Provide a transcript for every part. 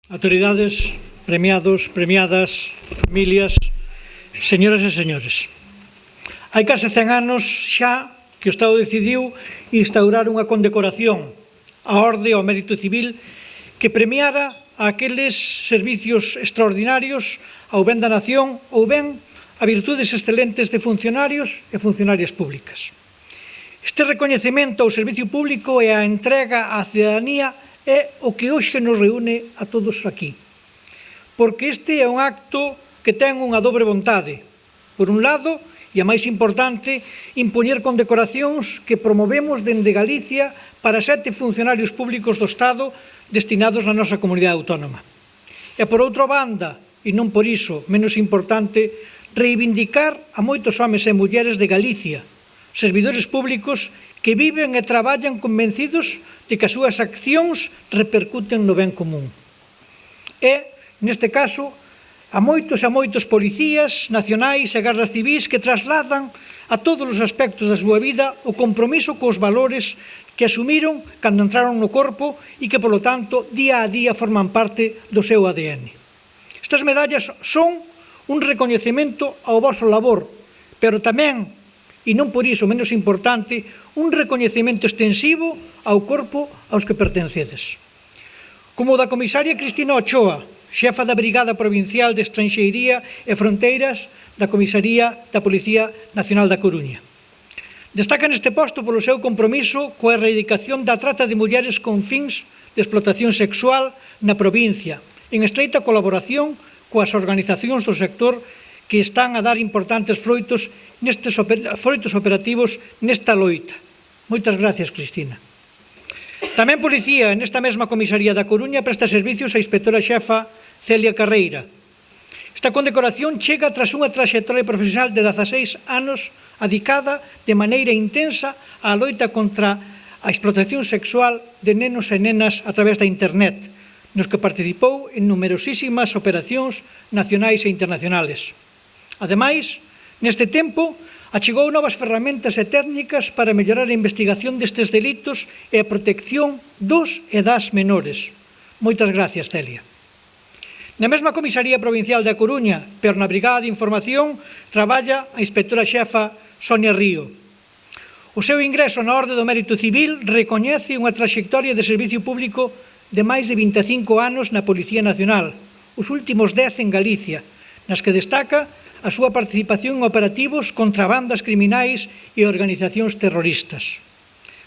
Autoridades, premiados, premiadas, familias, señoras e señores. Hai case 100 anos xa que o Estado decidiu instaurar unha condecoración á orde ao mérito civil que premiara a aqueles servicios extraordinarios ao ben da nación ou ben a virtudes excelentes de funcionarios e funcionarias públicas. Este recoñecemento ao servicio público e a entrega á cidadanía é o que hoxe nos reúne a todos aquí. Porque este é un acto que ten unha dobre vontade. Por un lado, e a máis importante, impoñer condecoracións que promovemos dende Galicia para 7 funcionarios públicos do Estado destinados na nosa comunidade autónoma. E por outra banda, e non por iso menos importante, reivindicar a moitos homes e mulleres de Galicia, servidores públicos que viven e traballan convencidos de que as súas accións repercuten no ben común. E, neste caso, a moitos e a moitos policías nacionais e gardas civís que trasladan a todos os aspectos da súa vida o compromiso cos valores que asumiron cando entraron no corpo e que, polo tanto, día a día forman parte do seu ADN. Estas medallas son un recoñecemento ao voso labor, pero tamén, e non por iso menos importante, un recoñecemento extensivo ao corpo aos que pertencedes. Como da comisaria Cristina Ochoa, xefa da Brigada Provincial de Estranxeiría e Fronteiras da Comisaría da Policía Nacional da Coruña. Destaca neste posto polo seu compromiso coa erradicación da trata de mulleres con fins de explotación sexual na provincia, en estreita colaboración coas organizacións do sector que están a dar importantes froitos operativos nesta loita. Moitas gracias, Cristina. Tamén policía, nesta mesma comisaría da Coruña, presta servicios a inspectora xefa Celia Carreira. Esta condecoración chega tras unha traxectoria profesional de 16 anos adicada de maneira intensa á loita contra a explotación sexual de nenos e nenas a través da internet, nos que participou en numerosísimas operacións nacionais e internacionales. Ademais, neste tempo, achegou novas ferramentas e técnicas para mellorar a investigación destes delitos e a protección dos e das menores. Moitas gracias, Celia. Na mesma Comisaría Provincial da Coruña, pero na Brigada de Información, traballa a inspectora xefa Sonia Río. O seu ingreso na Orde do Mérito Civil recoñece unha traxectoria de servicio público de máis de 25 anos na Policía Nacional, os últimos 10 en Galicia, nas que destaca a súa participación en operativos contra bandas criminais e organizacións terroristas.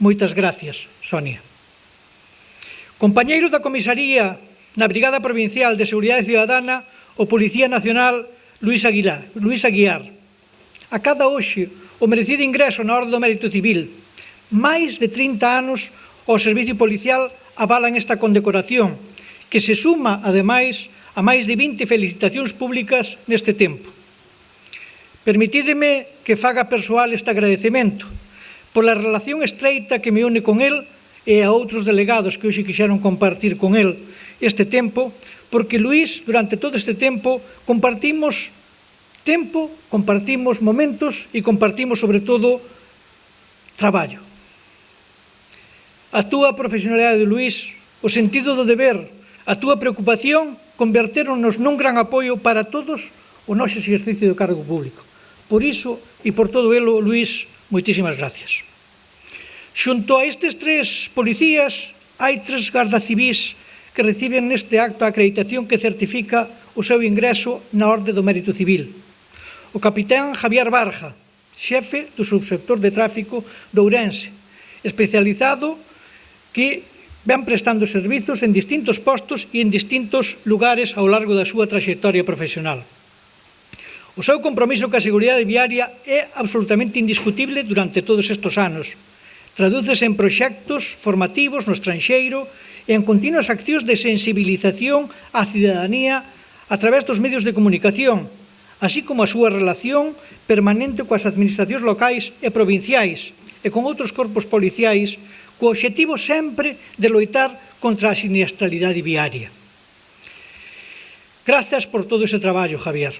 Moitas gracias, Sonia. Compañeiro da Comisaría na Brigada Provincial de Seguridade Ciudadana, o Policía Nacional Luís Aguiar. A cada hoxe, o merecido ingreso na Orde do Mérito Civil, máis de 30 anos ao servicio policial avalan esta condecoración, que se suma, ademais, a máis de 20 felicitacións públicas neste tempo. Permitídeme que faga persoal este agradecemento pola relación estreita que me une con el e a outros delegados que hoxe quixeron compartir con el este tempo, porque Luís, durante todo este tempo, compartimos momentos e compartimos, sobre todo, traballo. A túa profesionalidade, Luís, o sentido do deber, a túa preocupación, convertéronnos nun gran apoio para todos o noso exercicio do cargo público. Por iso e por todo elo, Luís, moitísimas gracias. Xunto a estes 3 policías, hai 3 gardas civís que reciben neste acto a acreditación que certifica o seu ingreso na Orde do Mérito Civil. O capitán Javier Barja, xefe do subsector de tráfico de Ourense, especializado que ven prestando servizos en distintos postos e en distintos lugares ao largo da súa traxectoria profesional. O seu compromiso coa seguridade viaria é absolutamente indiscutible durante todos estes anos. Tradúcese en proxectos formativos no estranxeiro e en continuas accións de sensibilización á cidadanía a través dos medios de comunicación, así como a súa relación permanente coas administracións locais e provinciais e con outros corpos policiais, co obxectivo sempre de loitar contra a siniestralidade viaria. Grazas por todo ese traballo, Javier.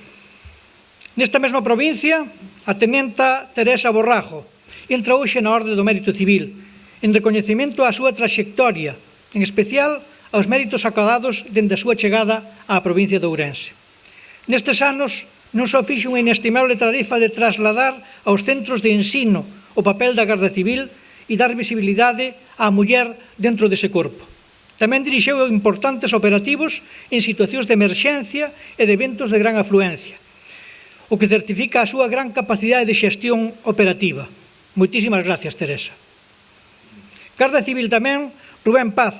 Nesta mesma provincia, a tenenta Teresa Borrajo entra hoxe na Orde do Mérito Civil, en recoñecemento á súa traxectoria, en especial aos méritos acadados dende a súa chegada á provincia de Ourense. Nestes anos, non só fixo unha inestimable tarefa de trasladar aos centros de ensino o papel da Garda Civil e dar visibilidade á muller dentro dese corpo. Tamén dirixeu importantes operativos en situacións de emerxencia e de eventos de gran afluencia, o que certifica a súa gran capacidade de xestión operativa. Moitísimas gracias, Teresa. Garda Civil tamén, Rubén Paz,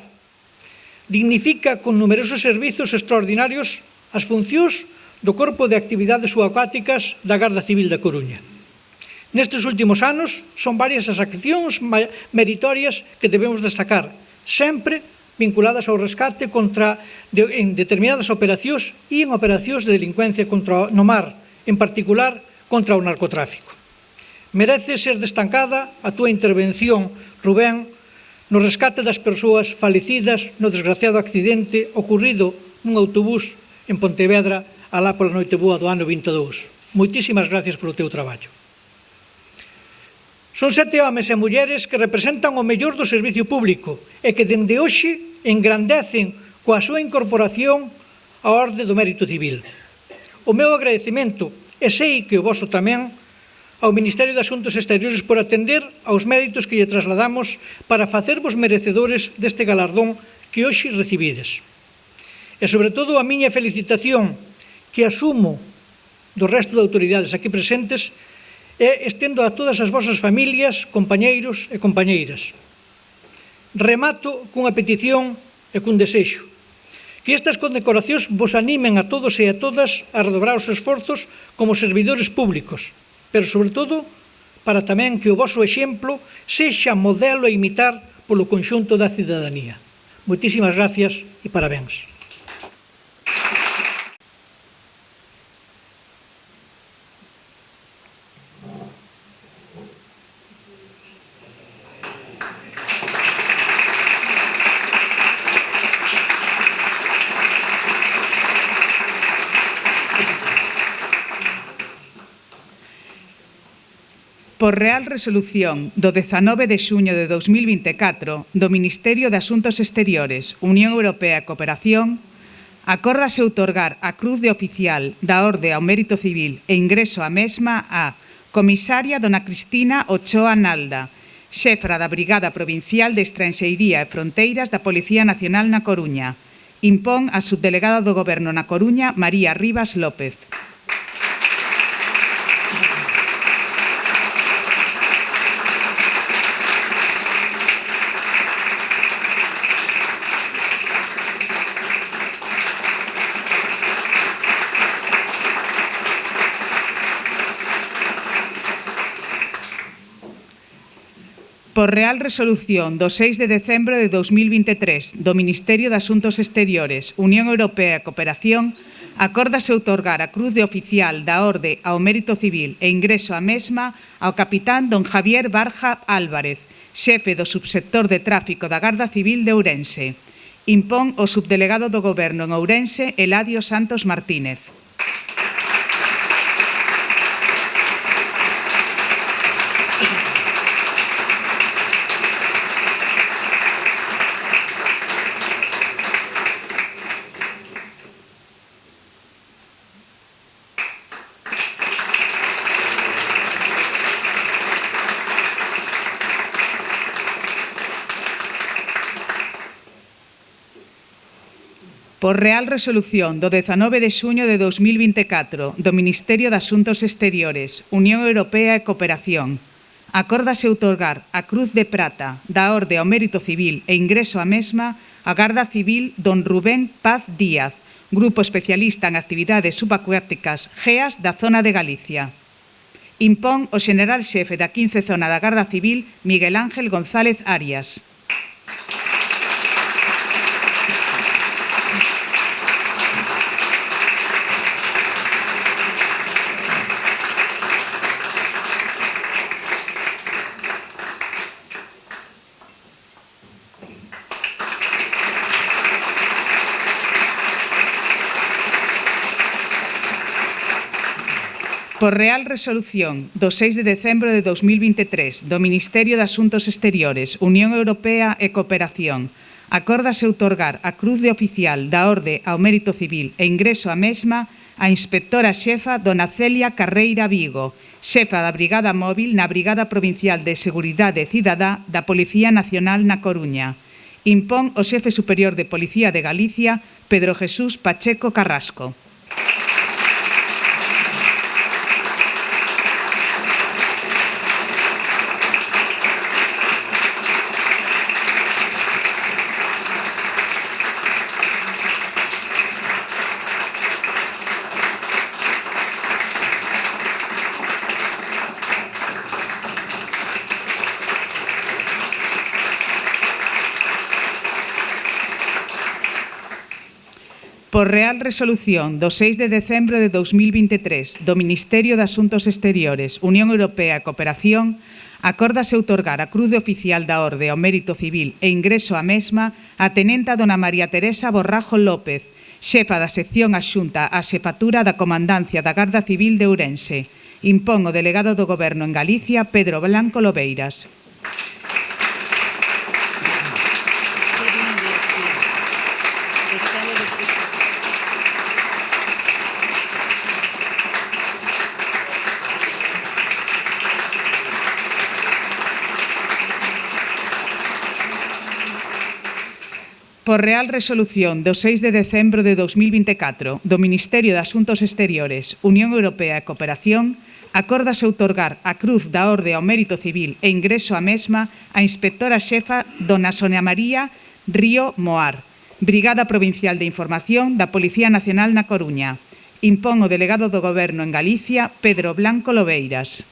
dignifica con numerosos servizos extraordinarios as funcións do Corpo de Actividades Subacuáticas da Garda Civil da Coruña. Nestes últimos anos, son varias as accións meritorias que debemos destacar, sempre vinculadas ao rescate en determinadas operacións e en operacións de delincuencia no mar, en particular contra o narcotráfico. Merece ser destacada a túa intervención, Rubén, no rescate das persoas falecidas no desgraciado accidente ocorrido nun autobús en Pontevedra alá pola noite boa do ano 22. Moitísimas gracias polo teu traballo. Son 7 homes e mulleres que representan o mellor do servicio público e que dende hoxe engrandecen coa súa incorporación á orde do mérito civil. O meu agradecemento, e sei que o voso tamén, ao Ministerio de Asuntos Exteriores por atender aos méritos que lle trasladamos para facervos merecedores deste galardón que hoxe recibides. E, sobre todo, a miña felicitación que asumo do resto de autoridades aquí presentes e estendo a todas as vosas familias, compañeiros e compañeiras. Remato cunha petición e cun desexo. Que estas condecoracións vos animen a todos e a todas a redobrar os esforzos como servidores públicos, pero, sobre todo, para tamén que o voso exemplo sexa modelo a imitar polo conxunto da cidadanía. Moitísimas gracias e parabéns. Por Real Resolución do 19 de xuño de 2024 do Ministerio de Asuntos Exteriores, Unión Europea e Cooperación, acórdase outorgar a Cruz de Oficial da Orde ao Mérito Civil e ingreso á mesma a Comisaria Dona Cristina Ochoa Nalda, xefra da Brigada Provincial de Estranxeiría e Fronteiras da Policía Nacional na Coruña. Impón a subdelegada do Goberno na Coruña, María Rivas López. Por Real Resolución do 6 de decembro de 2023 do Ministerio de Asuntos Exteriores, Unión Europea e Cooperación, acórdase outorgar a Cruz de Oficial da Orde ao Mérito Civil e ingreso á mesma ao capitán don Javier Barja Álvarez, xefe do subsector de tráfico da Garda Civil de Ourense. Impón o subdelegado do Goberno en Ourense, Eladio Santos Martínez. Por Real Resolución do 19 de xuño de 2024 do Ministerio de Asuntos Exteriores, Unión Europea e Cooperación, acórdase outorgar a Cruz de Prata da Orde ao Mérito Civil e ingreso á mesma a Garda Civil don Rubén Paz Díaz, Grupo Especialista en Actividades Subacuáticas GEAS da Zona de Galicia. Impón o Xeneral Xefe da 15 Zona da Garda Civil, Miguel Ángel González Arias. Por Real Resolución do 6 de decembro de 2023 do Ministerio de Asuntos Exteriores, Unión Europea e Cooperación, acórdase outorgar a Cruz de Oficial da Orde ao Mérito Civil e ingreso á mesma a inspectora xefa dona Celia Carreira Vigo, xefa da Brigada Móvil na Brigada Provincial de Seguridade Cidadá da Policía Nacional na Coruña. Impón o xefe superior de Policía de Galicia, Pedro Jesús Pacheco Carrasco. Por Real Resolución do 6 de decembro de 2023 do Ministerio de Asuntos Exteriores, Unión Europea e Cooperación, acórdase outorgar a Cruz de Oficial da Orde ao Mérito Civil e ingreso á mesma a tenenta dona María Teresa Borrajo López, xefa da sección adxunta á xefatura da Comandancia da Garda Civil de Ourense. Impón o delegado do Goberno en Galicia, Pedro Blanco Lobeiras. Por Real Resolución do 6 de decembro de 2024 do Ministerio de Asuntos Exteriores, Unión Europea e Cooperación, acórdase outorgar a Cruz da Orde ao Mérito Civil e ingreso á mesma a inspectora xefa dona Sonia María Río Moar, Brigada Provincial de Información da Policía Nacional na Coruña. Impón o delegado do Goberno en Galicia, Pedro Blanco Lobeiras.